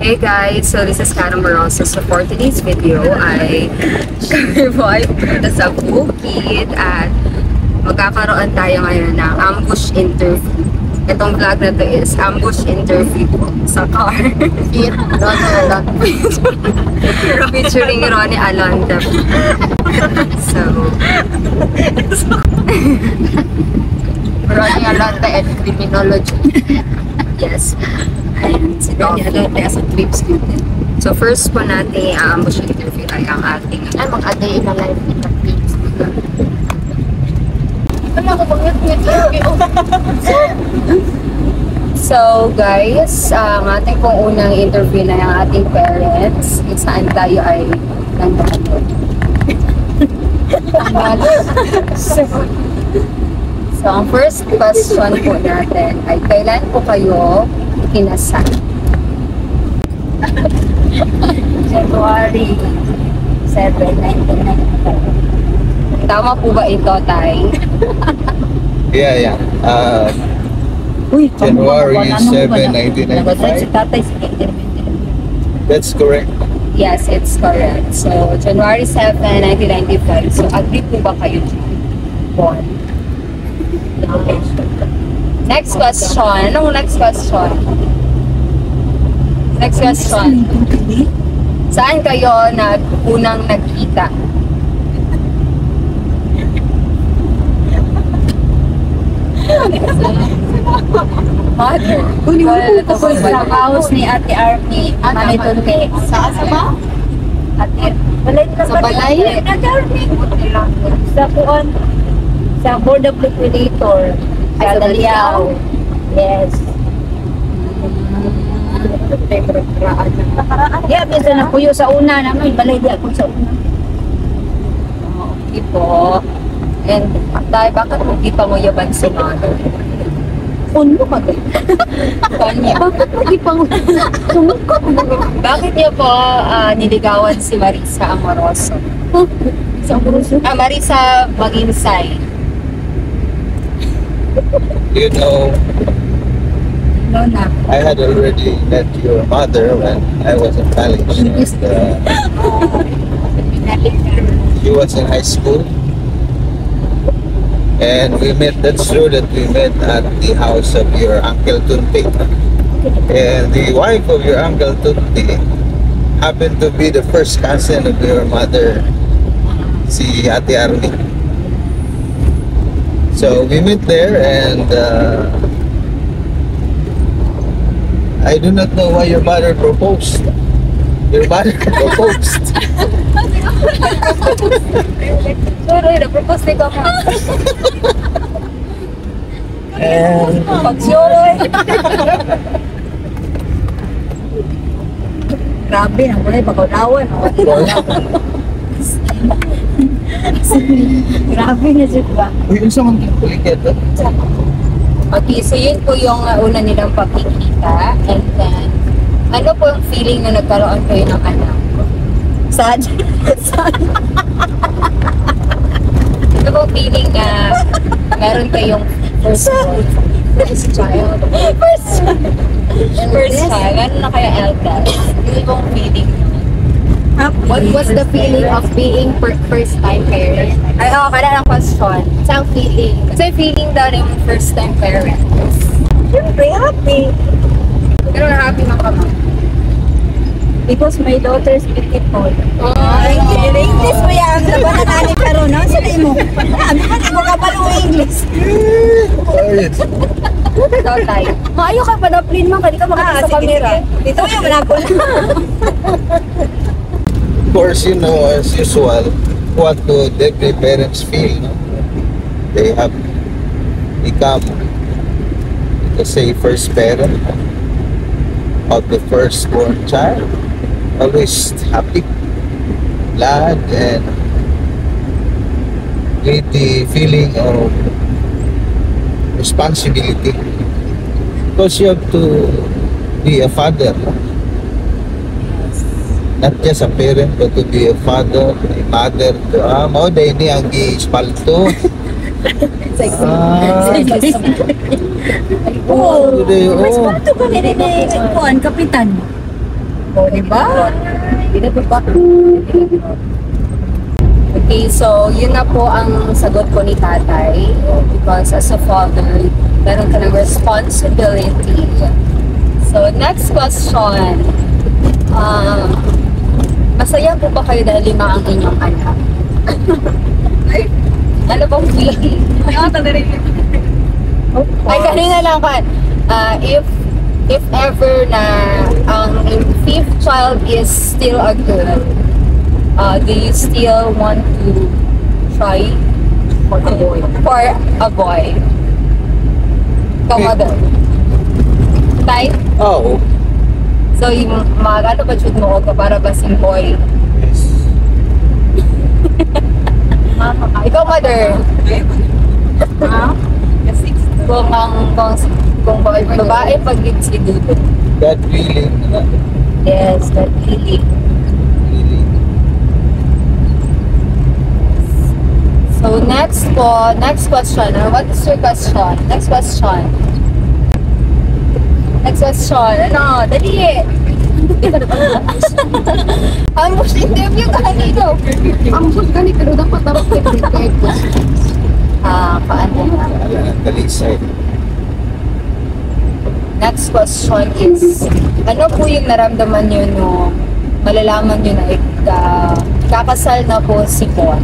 Hey guys, so this is Karen Moroso. So for today's video ay kami po ay punta sa Bukid at magkakaroon tayo ngayon ng ambush interview. Itong vlog na to is ambush interview sa car. Featuring Ronnie Alonte. So Ronnie Alonte and criminology. yes. Ayan, si Ronnie Alonte as a trip student. So first po natin ambush interview ay ang ating Mag-aday na live in the pigs. Wala ko bang interview? So guys, ang ating pong unang interview na yung ating parents. Kung saan tayo ay nandito. So ang first question po natin ay kailan po kayo kinasal? February 7, 1994. Tama po ba ito, Tay? Yeah. Uy, January 7, Nag-drive si 1995. tatay si Katie. That's correct. Yes, it's correct. So, January 7, 1995. So, agree po ba kayo born? Next question. Anong next question? Next question. Saan kayo unang nagkita? Mother. Sa house ni Ate Army, Mami Tunte. Sa ba? Ate, balay ka Sa balay? Ate Army. Sa kuan, sa Board of Liquidator. Ay, sa Daliao. Yes. Yeah, bisa na puyo sa una naman. Balay di ako sa una. Okay po. And, Tay, bakit mo di pa mo yaban si mother? Uno ka ba? Kanya. Bakit mo di pang sumukot mo? Bakit niyo po niligawan si Marisa Amoroso? Sa Amoroso? Marisa Maginsay. You know, Lona. I had already met your mother when I was in college. And, she was in high school. And we met, that's true that we met at the house of your Uncle Tunte. And the wife of your Uncle Tunte happened to be the first cousin of your mother, si Ate Army. So we met there and I do not know why your mother proposed. Your mother proposed. Sorry, na-propose ni ko. And Pag-soroy. Grabe, nang mulay pagkaunawan. Grabe na siya ba? uy, unsa man kulikat to? Okay, so yun po yung una nilang pagkikita. And then, ano po yung feeling na nagkaroon kayo ng anak? Sad. Ano po feeling na meron kayong first child? First child? Ano na kaya LDAS? Ano pong feeling nyo? What was the feeling of being first time parent? Ay, kada ng question. Saan feeling? Kasi feeling daw ng first time parent. Siyempre, happy. Pero happy man ka, ma'am. Because my daughter is beautiful. Ay, English mo yan. Diba na nani pero no? Sila mo. Ano ba di mo kapalo English? Alright. ikaw tayo. Maayo ka pa na plane man. Kadi ka makita sa camera. Dito yung manapon. Of course, you know, as usual, what do every parents feel, no? They have become, let's say, first parent of the firstborn child. Always happy, glad, and with the feeling of responsibility. Because you have to be a father. Not just a parent, but to be a father, a mother. Mao day ni ang gi-espalto. Oo. Today, Mas oh. pato ka ni Kapitan. O, di ba? Okay, so yun na po ang sagot ko ni tatay. Because as a father, meron ka ng responsibility. So, next question. Masaya po ba kayo dahil 5 ang inyong anak? Ano bang feeling? Ay, kanina lang kan. If ever na ang 5th child is still a girl, do you still want to try for a boy? For a boy. Ikaw, mother. Tay? Oo. So, yung mga ano ba shoot mo ka para ba sing boy? Yes. Ikaw, mother. Kung babae pag siguro. That feeling. Yes, that feeling. Feeling. So next question. What is your question? Next question. Ano? Dali. Ang most interview kanino? Ang good gani, pero dapat prepared ko. Paano na? Wala ng dalisay. Next question is, ano po yung naramdaman nyo nung malalaman nyo na kakasal na po si Bon?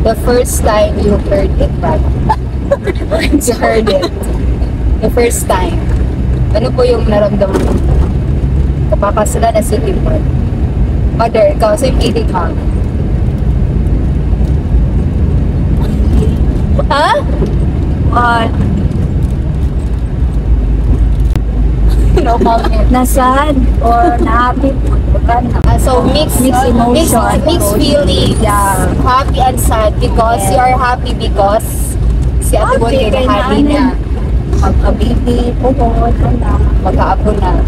The first time you heard it, right? You heard it. The first time. Ano po yung naramdaman mo? Kapakasalan na si Bon. Mother, ikaw, same feeling ka. Ha? What? No comment. Nasad or na-happy po. So mixed emotion. mixed feelings. Yeah. Happy and sad because you are happy because si Ate Bon Happy, kay happy kay na. Magka-baby, puhod, magka-apo na.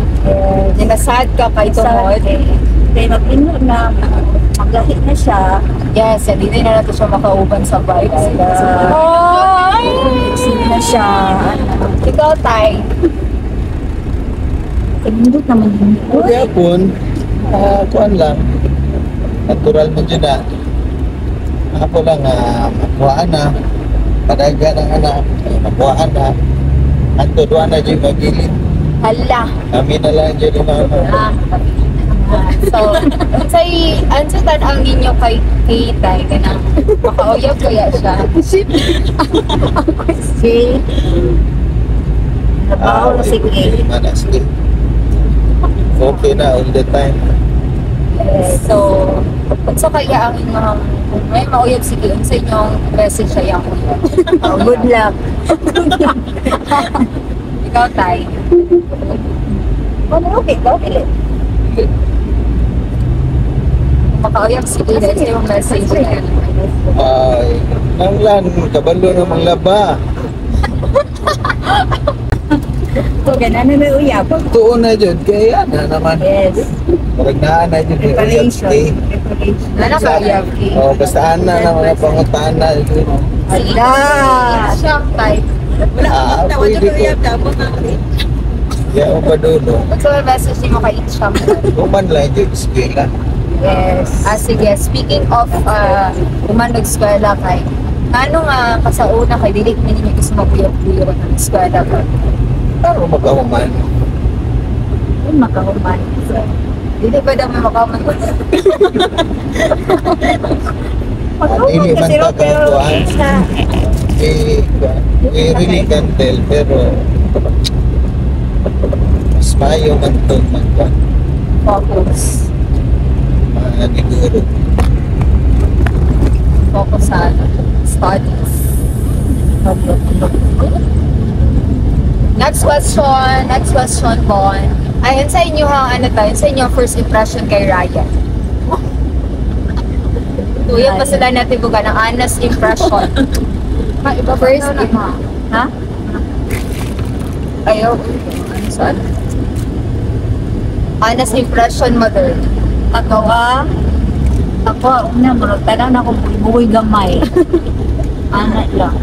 Yung nasad ka kay Tuhod. Kaya mag-ino na, maglahi na siya. Yes, hindi na natin siya makauban sa vibes. Sige na siya. Ikaw, Tay. Pinindot naman yun. Kaya po, kuhan lang. Natural mo dyan na. Ako lang, makuhaan na. Padaga ng anak, makuhaan na. Anto doon na dyan magilid. Hala. Kami na lang dyan yung mga. So, answer tan ang ninyo kay Tay ka nang makauyab kaya siya. Si Nabaho na si Kay. Manasli. Okay na all the time. So, unsa kaya ang inyong kung may mauyab sige sa inyong message sa iyang Good luck. Ikaw, Tay. Okay. Makauyab sige sa iyong message niya. Ay, nanglan, kabalo namang laba. Kung gano'n na may uyab. Tuon na dyan, kaya na naman. Yes. Parang naan na dyan, may uyab stay. Ano ka uyab? Oh, basta ana na mga pangutana. Ala! Siya, Tay. Pwede ko. Kaya ako pa doon, no? Unsa may message niyo kay Icham? Uman lang dyan, eskwela. Yes. Sige, speaking of uman nag-eskwela kay, ano nga kasauna kay dili man ninyo gusto maguyab-uyab ng eskwela ka? Paano magkahuman? Yung makahuman. Dili ba daw may makaman ko? Dili man Pero pagkakuhan. We really can tell, pero mas mayo man ito Focus. maniguro. Focus sa studies. Next question, Bon. Ayun sa inyo ano tayo, sa inyo first impression kay Ryan. Tuyo pa sila natin buga ng honest impression. First, ha? Ayaw. Ano saan? Honest impression, mother. Ako, una, marag tanaw na akong buhay gamay. Anak lang.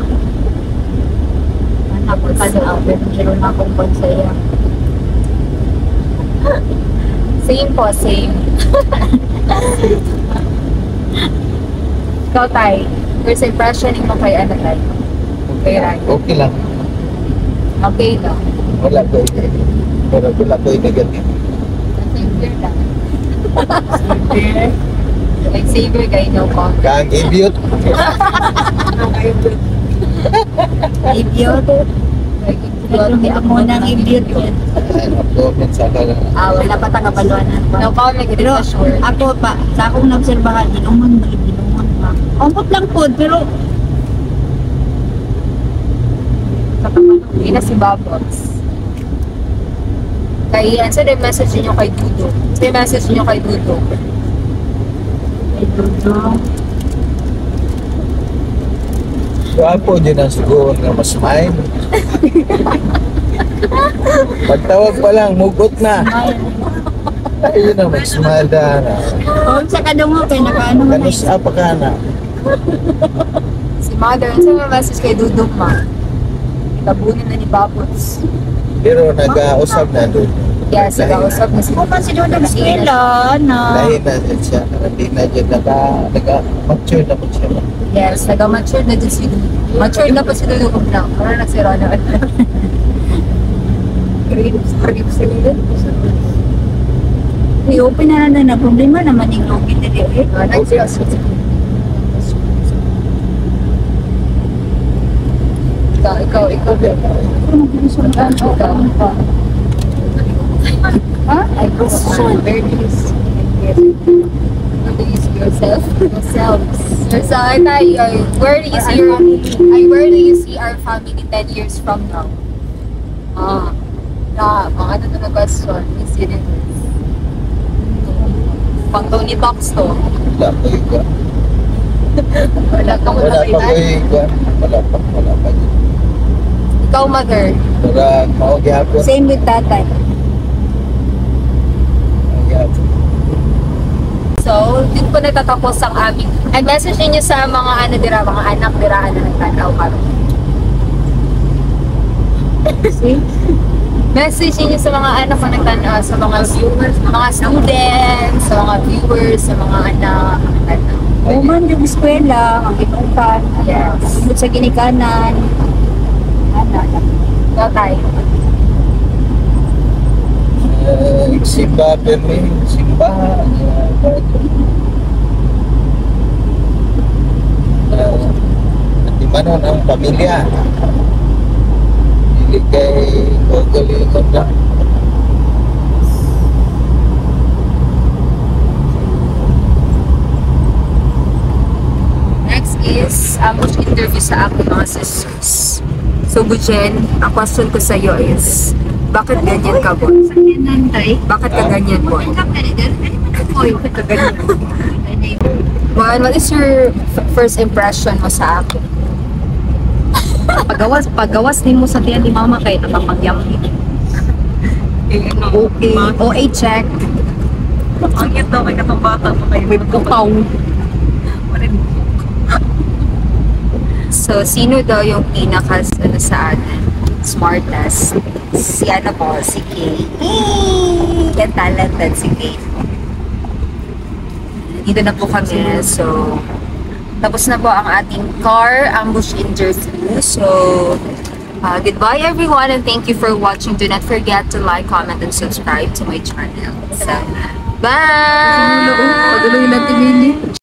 Anak ko tanaw, pero meron na akong pansaya. Same po, same. Ikaw, Tay. First impression mo kay ano, Tay? Kay Rai. Okay lang. Okay lang. Wala ko pero wala ko negative. Savior lang. Like Savior, kayo no comment. Kang idiot. Idiot. Hindi ako nang idiot yan. Ano comment sa kanila. Wala pa tagabaluanan ko. No comment, it Pero is sure. ako pa, sa akong naobserbahan, inuman ba? Ompot lang po, pero Hindi na si Bubbles. Kay, ano sa message niyo kay Dudo? Sa message niyo kay Dudo? ay dudong. Wapo dyan ang siguro na mas main. Pagtawag pa lang, mugot na. Ayun na, mag-smile na. Sa kadungo kay nakaano man. Ganus apa ka na? Si Mother, ano sa message kay Dudo ma? Tabunin na ni Bubbles. Pero nag-usap na doon. Yes, nag-usap na si Kung man si Dudong eskwela, na. Dahil na dyan siya. Hindi na dyan nag-mature na po siya. Yes, nag-mature na din si Dudo. Mature na pa si Dudo kung na. Parang nagsira na. Grapes rin. I-open na na problema naman yung login na dito. Nagsira si Ikaw. Ha? I question. Where do you see yourself? Where do you see where do you see our family 10 years from now? Mga ano na question. Miss Universe. Pang Tony Box to. Wala pa yung iba. Wala kang Wala pa matalitan. yung iba. Wala pa dyan. Ikaw, Mother. Para maugihapon. Same with tatay. Maugihapon. So, dito po natatapos ang aming message niyo sa mga mga anak dira na nagtanaw karon. See? Message niyo sa mga anak na nagtanaw, sa mga viewers, mga students, sa mga viewers, sa mga anak na nagtanaw. Uman yung eskwela, ang inukan, Yes. sunod sa ginikanan. Ikaw, Tay. Simba, permi, simba. Di mana ang pamilya? Hindi kay Gogolingon na. Next is ambush interview sa aking mga sisters. So, Bujen, ang question ko sa iyo is, bakit ganyan ka, Bon? Bakit ka ganyan, Bon? Bakit ka ganyan? Bon, what is your first impression mo sa akin? Paggawas din mo sa tiyan ni mama kay napapagyam. Okay. OA check. Ang ito, may katong bata pa kayo. With kupaw. So, sino daw yung pinaka sa atin? Smartest? Si ano po? Si Kay. Yan talented si Kay. Dito na po kami. So, tapos na po ang ating car ambush interview. So, goodbye everyone and thank you for watching. Do not forget to like, comment, and subscribe to my channel. So, bye!